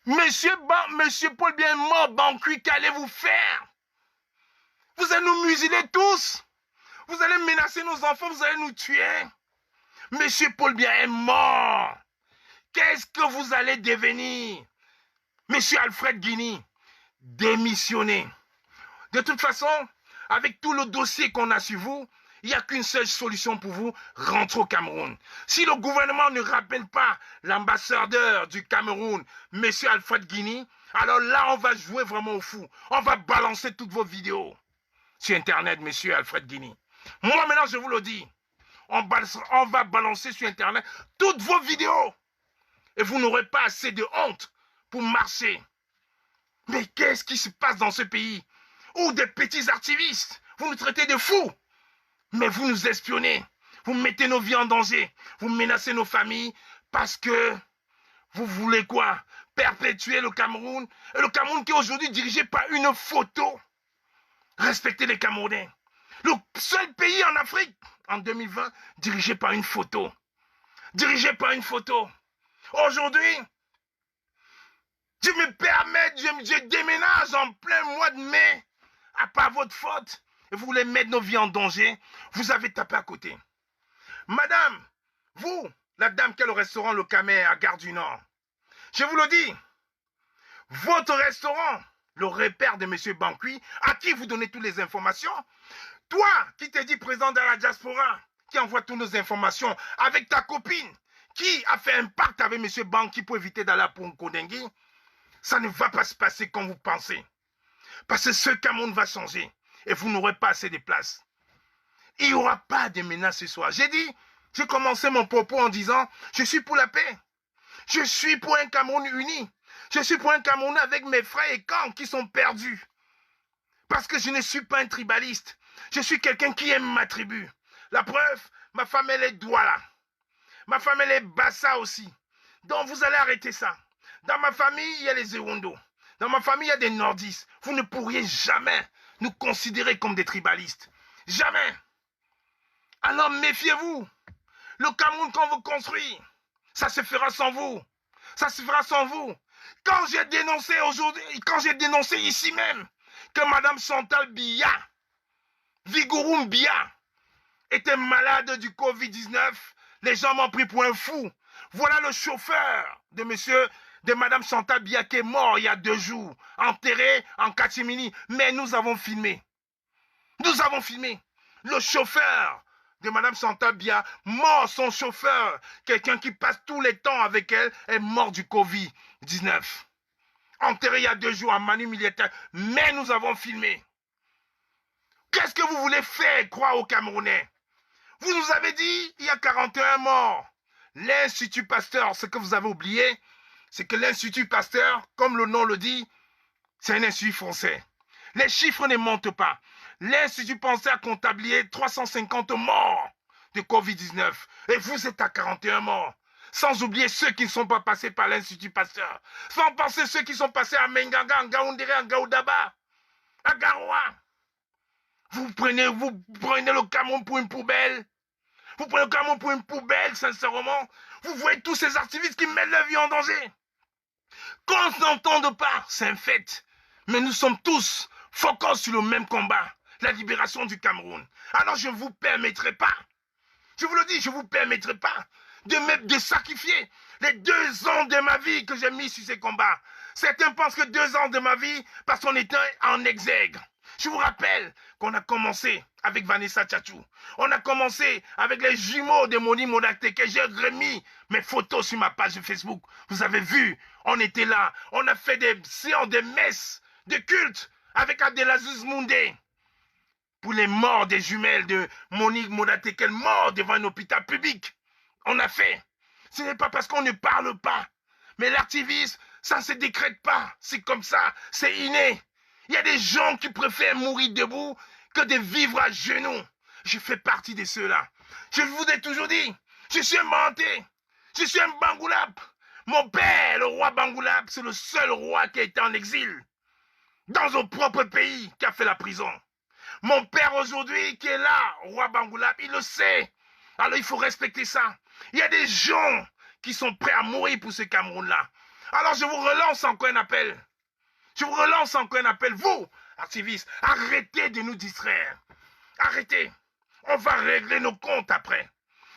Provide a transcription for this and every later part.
Monsieur Paul Biya est mort, Bankui, qu'allez-vous faire? Vous allez nous museler tous. Vous allez menacer nos enfants, vous allez nous tuer. Monsieur Paul Biya est mort. Qu'est-ce que vous allez devenir? Monsieur Alfred Guini, démissionnez. De toute façon, avec tout le dossier qu'on a sur vous, il n'y a qu'une seule solution pour vous, rentrer au Cameroun. Si le gouvernement ne rappelle pas l'ambassadeur du Cameroun, monsieur Alfred Guini, alors là, on va jouer vraiment au fou. On va balancer toutes vos vidéos sur Internet, monsieur Alfred Guini. Moi, maintenant, je vous le dis, on va balancer sur Internet toutes vos vidéos. Et vous n'aurez pas assez de honte pour marcher. Mais qu'est-ce qui se passe dans ce pays? Ou des petits activistes, vous nous traitez de fous. Mais vous nous espionnez. Vous mettez nos vies en danger. Vous menacez nos familles parce que vous voulez quoi? Perpétuer le Cameroun. Et le Cameroun qui est aujourd'hui dirigé par une photo. Respectez les Camerounais. Le seul pays en Afrique, en 2020, dirigé par une photo. Dirigé par une photo. Aujourd'hui, je me permets, je déménage en plein mois de mai. À part votre faute, et vous voulez mettre nos vies en danger, vous avez tapé à côté. Madame, vous, la dame qui a le restaurant Le Camer à Gare du Nord, je vous le dis, votre restaurant, le repère de M. Bankui, à qui vous donnez toutes les informations, toi qui t'es dit président de la diaspora, qui envoie toutes nos informations avec ta copine, qui a fait un pacte avec M. Bankui pour éviter d'aller à Ponkodengui, ça ne va pas se passer comme vous pensez. Parce que ce Cameroun va changer et vous n'aurez pas assez de place. Il n'y aura pas de menaces ce soir. J'ai commencé mon propos en disant, je suis pour la paix. Je suis pour un Cameroun uni. Je suis pour un Cameroun avec mes frères et camps qui sont perdus. Parce que je ne suis pas un tribaliste. Je suis quelqu'un qui aime ma tribu. La preuve, ma femme elle est Douala. Ma femme elle est Bassa aussi. Donc vous allez arrêter ça. Dans ma famille, il y a les Ewondo. Dans ma famille, il y a des nordistes. Vous ne pourriez jamais nous considérer comme des tribalistes. Jamais. Alors méfiez-vous. Le Cameroun qu'on veut construire, ça se fera sans vous. Ça se fera sans vous. Quand j'ai dénoncé aujourd'hui, quand j'ai dénoncé ici même que Madame Chantal Biya, Vigouroum Biya, était malade du Covid-19, les gens m'ont pris pour un fou. Voilà le chauffeur de Madame Chantal Biya qui est mort il y a 2 jours, enterré en catimini. Mais nous avons filmé. Nous avons filmé. Le chauffeur de Madame Chantal Biya, mort son chauffeur, quelqu'un qui passe tout le temps avec elle, est mort du Covid-19. Enterré il y a 2 jours en manu militaire. Mais nous avons filmé. Qu'est-ce que vous voulez faire croire aux Camerounais? Vous nous avez dit, il y a 41 morts. L'Institut Pasteur, ce que vous avez oublié, c'est que l'Institut Pasteur, comme le nom le dit, c'est un institut français. Les chiffres ne montent pas. L'Institut Pasteur a comptabilisé 350 morts de Covid-19. Et vous êtes à 41 morts. Sans oublier ceux qui ne sont pas passés par l'Institut Pasteur. Sans penser ceux qui sont passés à Menganga, en Gaoundéré, en Gaoudaba, à Garoua. Vous prenez le Cameroun pour une poubelle. Vous prenez le Cameroun pour une poubelle, sincèrement. Vous voyez tous ces activistes qui mettent leur vie en danger. Qu'on ne s'entende pas, c'est un fait. Mais nous sommes tous focus sur le même combat. La libération du Cameroun. Alors je ne vous permettrai pas. Je vous le dis, je ne vous permettrai pas de sacrifier les 2 ans de ma vie que j'ai mis sur ces combats. Certains pensent que 2 ans de ma vie parce qu'on était en exègue. Je vous rappelle qu'on a commencé avec Vanessa Tchatchou. On a commencé avec les jumeaux de Moni Monacté que j'ai remis mes photos sur ma page Facebook. Vous avez vu, on était là. On a fait des séances de messes, de culte avec Abdelaziz Moundé. Pour les morts des jumelles de Monique Monacté, qu'elle mort devant un hôpital public. On a fait. Ce n'est pas parce qu'on ne parle pas. Mais l'activisme, ça ne se décrète pas. C'est comme ça, c'est inné. Il y a des gens qui préfèrent mourir debout que de vivre à genoux. Je fais partie de ceux-là. Je vous ai toujours dit, je suis un Banté. Je suis un Bangoulap. Mon père, le roi Bangoulap, c'est le seul roi qui a été en exil. Dans son propre pays, qui a fait la prison. Mon père aujourd'hui, qui est là, roi Bangoulap, il le sait. Alors il faut respecter ça. Il y a des gens qui sont prêts à mourir pour ce Cameroun-là. Alors je vous relance encore un appel. Je vous relance encore un appel. Vous, activistes, arrêtez de nous distraire. Arrêtez. On va régler nos comptes après.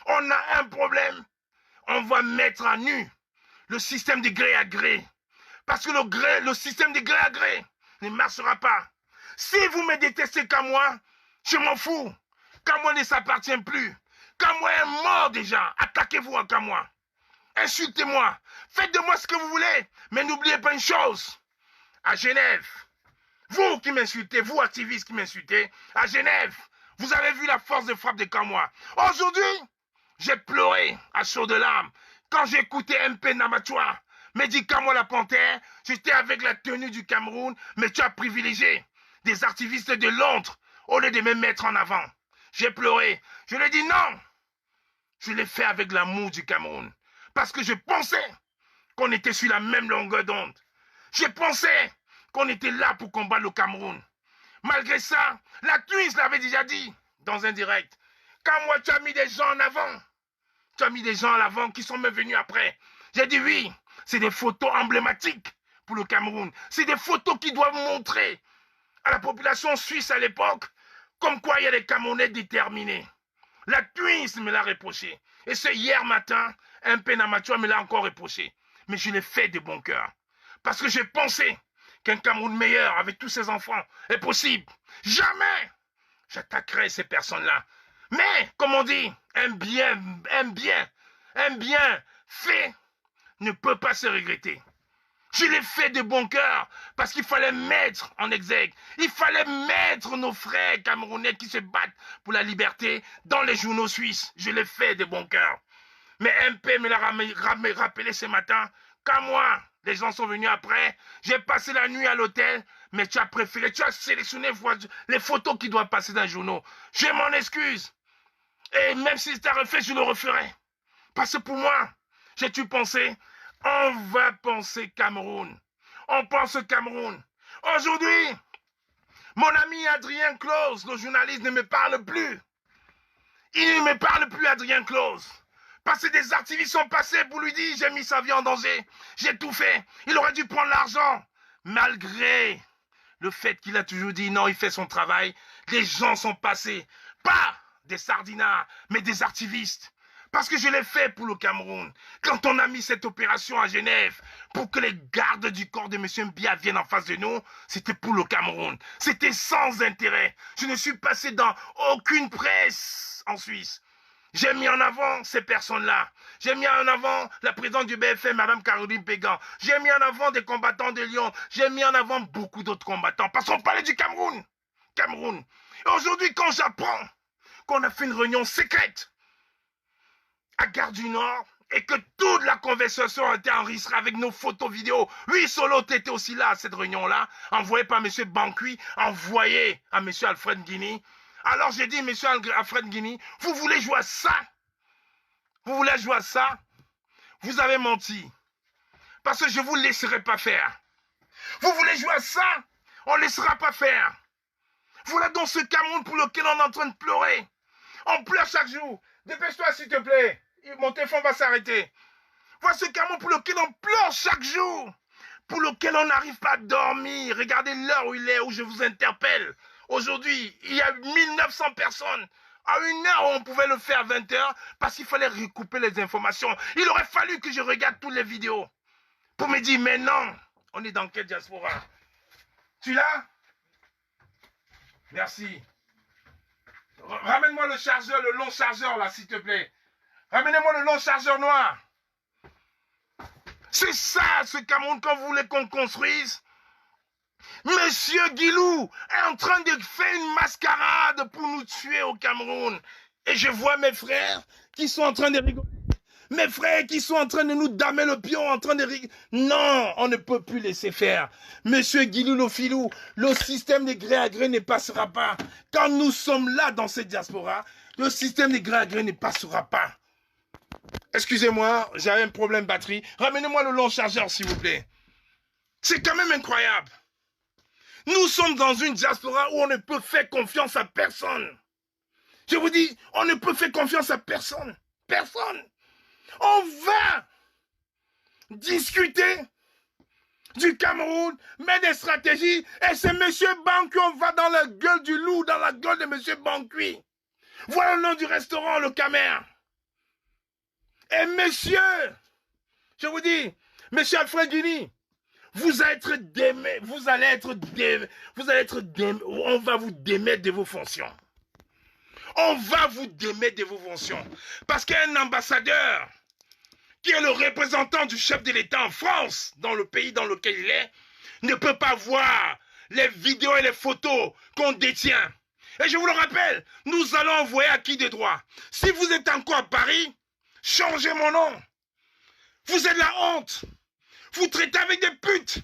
On a un problème. On va mettre à nu le système de gré à gré. Parce que le système de gré à gré ne marchera pas. Si vous me détestez comme moi, je m'en fous. Kamoa ne s'appartient plus. Kamoa est mort déjà. Attaquez-vous à Kamoa. Insultez-moi. Faites de moi ce que vous voulez. Mais n'oubliez pas une chose. À Genève, vous qui m'insultez, vous activistes qui m'insultez, à Genève, vous avez vu la force de frappe de Kamoa. Aujourd'hui, j'ai pleuré à chaud de larmes quand j'ai écouté MP Namatua me dit Kamoa la panthère, j'étais avec la tenue du Cameroun, mais tu as privilégié des activistes de Londres au lieu de me mettre en avant. J'ai pleuré. Je lui ai dit non. Je l'ai fait avec l'amour du Cameroun. Parce que je pensais qu'on était sur la même longueur d'onde. Je pensais qu'on était là pour combattre le Cameroun. Malgré ça, la Twins l'avait déjà dit dans un direct. Quand moi, tu as mis des gens en avant. Tu as mis des gens en avant qui sont même venus après. J'ai dit oui, c'est des photos emblématiques pour le Cameroun. C'est des photos qui doivent montrer à la population suisse à l'époque comme quoi il y a des Camerounais déterminés. La Twins me l'a reproché. Et c'est hier matin, un Namatua me l'a encore reproché. Mais je l'ai fait de bon cœur. Parce que j'ai pensé qu'un Cameroun meilleur avec tous ses enfants est possible. Jamais j'attaquerai ces personnes-là. Mais, comme on dit, un bien fait ne peut pas se regretter. Je l'ai fait de bon cœur parce qu'il fallait mettre en exergue. Il fallait mettre nos frères camerounais qui se battent pour la liberté dans les journaux suisses. Je l'ai fait de bon cœur. Mais MP me l'a rappelé ce matin. Quand moi, les gens sont venus après, j'ai passé la nuit à l'hôtel, mais tu as préféré, tu as sélectionné les photos qui doivent passer dans les journaux. Je m'en excuse. Et même si c'était refait, je le referai. Parce que pour moi, j'ai-tu pensé, on va penser Cameroun. On pense Cameroun. Aujourd'hui, mon ami Adrien Close, le journaliste, ne me parle plus. Il ne me parle plus, Adrien Close. Parce que des activistes sont passés pour lui dire, j'ai mis sa vie en danger. J'ai tout fait. Il aurait dû prendre l'argent. Malgré le fait qu'il a toujours dit, non, il fait son travail, les gens sont passés. Pas des sardinards, mais des activistes. Parce que je l'ai fait pour le Cameroun. Quand on a mis cette opération à Genève, pour que les gardes du corps de M. Mbia viennent en face de nous, c'était pour le Cameroun. C'était sans intérêt. Je ne suis passé dans aucune presse en Suisse. J'ai mis en avant ces personnes-là. J'ai mis en avant la présidente du BFM, Mme Caroline Pégan. J'ai mis en avant des combattants de Lyon. J'ai mis en avant beaucoup d'autres combattants. Parce qu'on parlait du Cameroun. Cameroun. Et aujourd'hui, quand j'apprends qu'on a fait une réunion secrète à Gare du Nord et que toute la conversation a été enregistrée avec nos photos vidéos. Oui, Solo, tu étais aussi là à cette réunion-là, envoyé par M. Bankui, envoyé à M. Alfred Guinée. Alors j'ai dit, M. Alfred Guinée, vous voulez jouer à ça? Vous voulez jouer à ça? Vous avez menti. Parce que je ne vous laisserai pas faire. Vous voulez jouer à ça? On ne laissera pas faire. Voilà donc ce Cameroun pour lequel on est en train de pleurer. On pleure chaque jour. Dépêche-toi s'il te plaît. Mon téléphone va s'arrêter. Voilà ce Cameroun pour lequel on pleure chaque jour. Pour lequel on n'arrive pas à dormir. Regardez l'heure où il est, où je vous interpelle. Aujourd'hui, il y a 1900 personnes. À une heure, on pouvait le faire à 20 heures parce qu'il fallait recouper les informations. Il aurait fallu que je regarde toutes les vidéos pour me dire, mais non, on est dans quelle diaspora? Tu l'as? Merci. Ramène-moi le chargeur, le long chargeur là, s'il te plaît. Ramenez-moi le long chargeur noir. C'est ça, ce Cameroun, quand vous voulez qu'on construise. Monsieur Guilou est en train de faire une mascarade pour nous tuer au Cameroun. Et je vois mes frères qui sont en train de rigoler. Mes frères qui sont en train de nous damer le pion, en train de rigoler. Non, on ne peut plus laisser faire. Monsieur Guilou Lofilou, le système de gré à gré ne passera pas. Quand nous sommes là dans cette diaspora, le système de gré à gré ne passera pas. Excusez-moi, j'avais un problème de batterie. Ramenez-moi le long chargeur, s'il vous plaît. C'est quand même incroyable. Nous sommes dans une diaspora où on ne peut faire confiance à personne. Je vous dis, on ne peut faire confiance à personne. Personne. On va discuter du Cameroun met des stratégies et c'est M. Banqui, on va dans la gueule du loup, dans la gueule de M. Banqui. Voilà le nom du restaurant, le Camer. Et monsieur, je vous dis, monsieur Alfred Guini, vous allez être on va vous démettre de vos fonctions. On va vous démettre de vos fonctions. Parce qu'un ambassadeur, qui est le représentant du chef de l'État en France, dans le pays dans lequel il est, ne peut pas voir les vidéos et les photos qu'on détient. Et je vous le rappelle, nous allons envoyer à qui de droit. Si vous êtes encore à Paris, changez mon nom. Vous êtes la honte. Vous traitez avec des putes,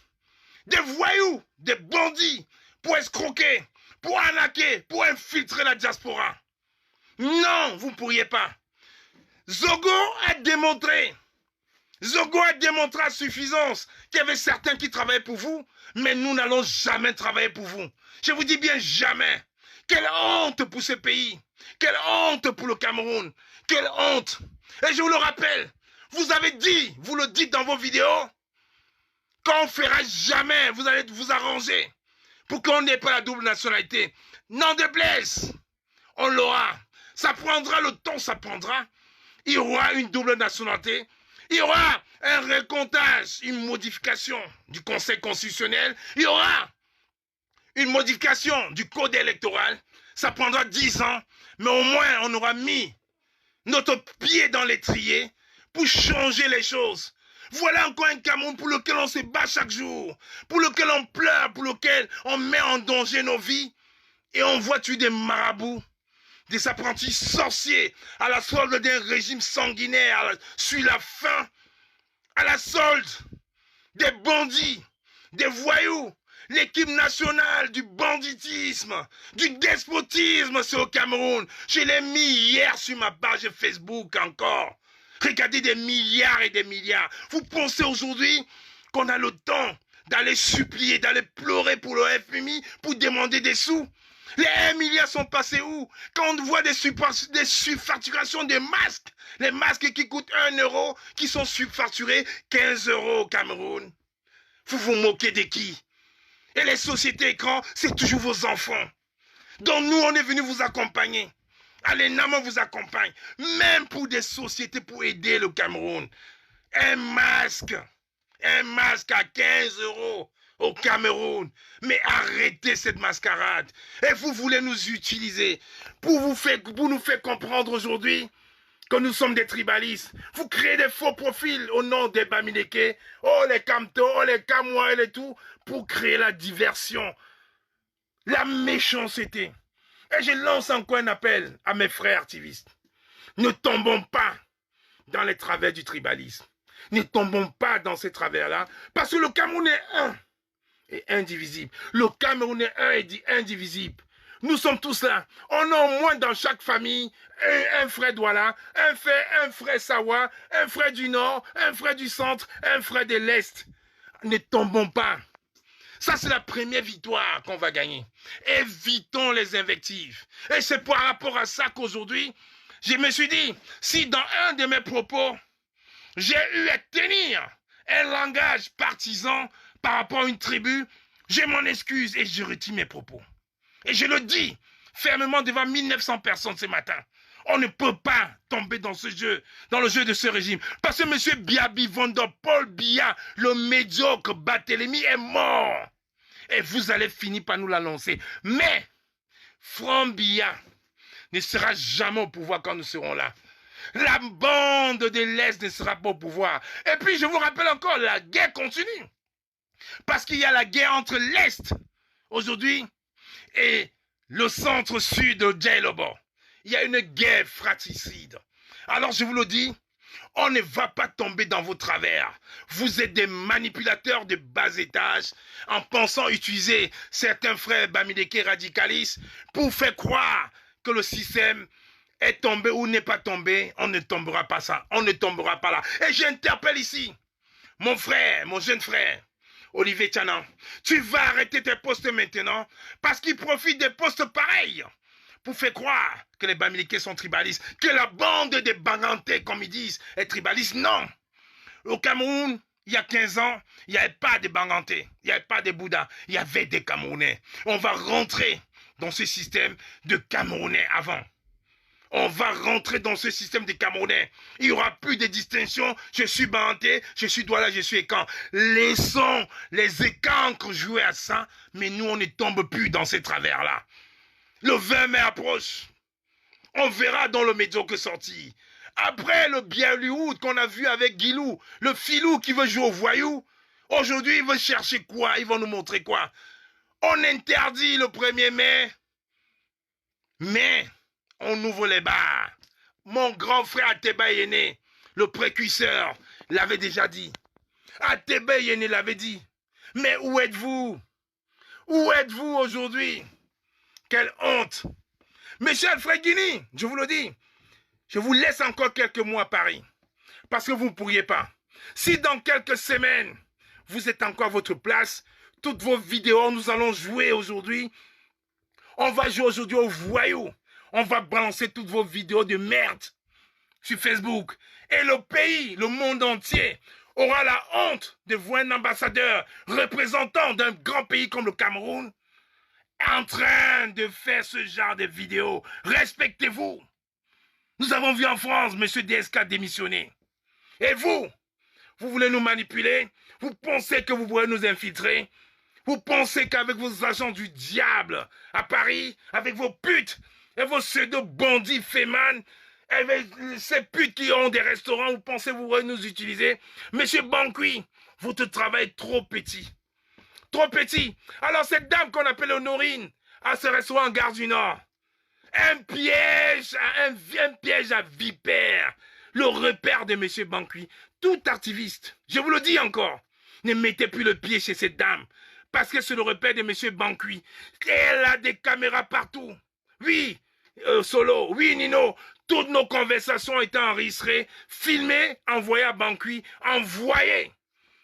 des voyous, des bandits, pour escroquer, pour arnaquer, pour infiltrer la diaspora. Non, vous ne pourriez pas. Zogo a démontré à suffisance qu'il y avait certains qui travaillaient pour vous, mais nous n'allons jamais travailler pour vous. Je vous dis bien jamais. Quelle honte pour ce pays. Quelle honte pour le Cameroun. Quelle honte. Et je vous le rappelle, vous avez dit, vous le dites dans vos vidéos, qu'on ne fera jamais, vous allez vous arranger pour qu'on n'ait pas la double nationalité. Non de blesse, on l'aura. Ça prendra le temps, ça prendra. Il y aura une double nationalité. Il y aura un recomptage, une modification du Conseil constitutionnel. Il y aura une modification du code électoral. Ça prendra 10 ans, mais au moins on aura mis notre pied dans l'étrier pour changer les choses. Voilà encore un Cameroun pour lequel on se bat chaque jour, pour lequel on pleure, pour lequel on met en danger nos vies. Et on voit tuer des marabouts, des apprentis sorciers, à la solde d'un régime sanguinaire, sur la faim, à la solde des bandits, des voyous. L'équipe nationale du banditisme, du despotisme, c'est au Cameroun. Je l'ai mis hier sur ma page Facebook encore. Regardez des milliards et des milliards. Vous pensez aujourd'hui qu'on a le temps d'aller supplier, d'aller pleurer pour le FMI, pour demander des sous? Les 1 milliard sont passés où? Quand on voit des surfacturations des masques, les masques qui coûtent 1 euro, qui sont surfacturés 15 euros au Cameroun. Vous vous moquez de qui? Et les sociétés écrans, c'est toujours vos enfants. Donc nous, on est venu vous accompagner. Allez, Naman vous accompagne. Même pour des sociétés pour aider le Cameroun. Un masque à 15 euros au Cameroun. Mais arrêtez cette mascarade. Et vous voulez nous utiliser pour nous faire comprendre aujourd'hui que nous sommes des tribalistes. Vous créez des faux profils au nom des Bamileke, oh les Kamto, oh les Kamwa et les tout, pour créer la diversion, la méchanceté. Et je lance encore un appel à mes frères activistes. Ne tombons pas dans les travers du tribalisme. Ne tombons pas dans ces travers-là, parce que le Cameroun est un et indivisible. Le Cameroun est un et indivisible. Nous sommes tous là. On a au moins dans chaque famille un frère Douala, un frère Sawa, un frère du Nord, un frère du Centre, un frère de l'Est. Ne tombons pas. Ça, c'est la première victoire qu'on va gagner. Évitons les invectives. Et c'est par rapport à ça qu'aujourd'hui, je me suis dit, si dans un de mes propos, j'ai eu à tenir un langage partisan par rapport à une tribu, je m'en excuse et je retire mes propos. Et je le dis fermement devant 1900 personnes ce matin. On ne peut pas tomber dans ce jeu, dans le jeu de ce régime. Parce que M. Biabi Vondor, Paul Biya, le médiocre Barthélemy est mort. Et vous allez finir par nous l'annoncer. Mais, Franck Biya ne sera jamais au pouvoir quand nous serons là. La bande de l'Est ne sera pas au pouvoir. Et puis, je vous rappelle encore, la guerre continue. Parce qu'il y a la guerre entre l'Est, aujourd'hui, et le centre-sud de Djailobo. Il y a une guerre fratricide. Alors je vous le dis, on ne va pas tomber dans vos travers. Vous êtes des manipulateurs de bas étage en pensant utiliser certains frères Bamileke radicalistes pour faire croire que le système est tombé ou n'est pas tombé. On ne tombera pas ça. On ne tombera pas là. Et j'interpelle ici mon frère, mon jeune frère, Olivier Tchanan, tu vas arrêter tes postes maintenant parce qu'ils profitent des postes pareils pour faire croire que les Bamileke sont tribalistes, que la bande des Bangantais, comme ils disent, est tribaliste. Non. Au Cameroun, il y a 15 ans, il n'y avait pas de Banganté, il n'y avait pas de Bouddha, il y avait des Camerounais. On va rentrer dans ce système de Camerounais avant. On va rentrer dans ce système de Camerounais. Il n'y aura plus de distinction. Je suis Banganté, je suis Douala, je suis Ekan. Laissons les Ekancres jouer à ça, mais nous, on ne tombe plus dans ces travers-là. Le 20 mai approche. On verra dans le médiocre sorti. Après le Bialiwood qu'on a vu avec Guilou, le filou qui veut jouer au voyou, aujourd'hui, il veut chercher quoi? Ils vont nous montrer quoi? On interdit le 1er mai, mais on ouvre les bars. Mon grand frère Ateba Yene, le précurseur, l'avait déjà dit. Ateba Yene l'avait dit. Mais où êtes-vous? Où êtes-vous aujourd'hui? Quelle honte! Monsieur Alfred Guini, je vous le dis, je vous laisse encore quelques mois à Paris. Parce que vous ne pourriez pas. Si dans quelques semaines, vous êtes encore à votre place, toutes vos vidéos, nous allons jouer aujourd'hui. On va jouer aujourd'hui au voyou. On va balancer toutes vos vidéos de merde sur Facebook. Et le pays, le monde entier, aura la honte de voir un ambassadeur représentant d'un grand pays comme le Cameroun en train de faire ce genre de vidéos. Respectez-vous. Nous avons vu en France M. DSK démissionner. Et vous voulez nous manipuler? Vous pensez que vous pourrez nous infiltrer? Vous pensez qu'avec vos agents du diable à Paris, avec vos putes et vos pseudo-bandits fémans, avec ces putes qui ont des restaurants, vous pensez que vous pourrez nous utiliser? Monsieur Bankui, votre travail est trop petit. Trop petit. Alors cette dame qu'on appelle Honorine, à ce restaurant en Gare du Nord, un piège à vipère, le repère de M. Bankui. Tout activiste, je vous le dis encore, ne mettez plus le pied chez cette dame, parce que c'est le repère de M. Bankui. Elle a des caméras partout. Oui, Solo, oui Nino, toutes nos conversations étaient enregistrées, filmées, envoyées à Bankui, envoyées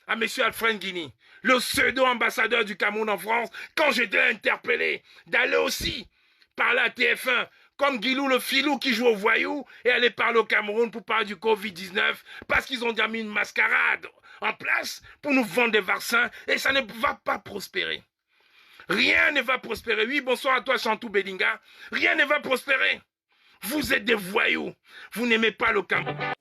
à M. Alfred Guini, le pseudo-ambassadeur du Cameroun en France, quand j'étais interpellé d'aller aussi parler à TF1, comme Guilou le filou qui joue au voyou, et aller parler au Cameroun pour parler du Covid-19, parce qu'ils ont déjà mis une mascarade en place pour nous vendre des vaccins, et ça ne va pas prospérer. Rien ne va prospérer. Oui, bonsoir à toi, Chantou Belinga. Rien ne va prospérer. Vous êtes des voyous. Vous n'aimez pas le Cameroun.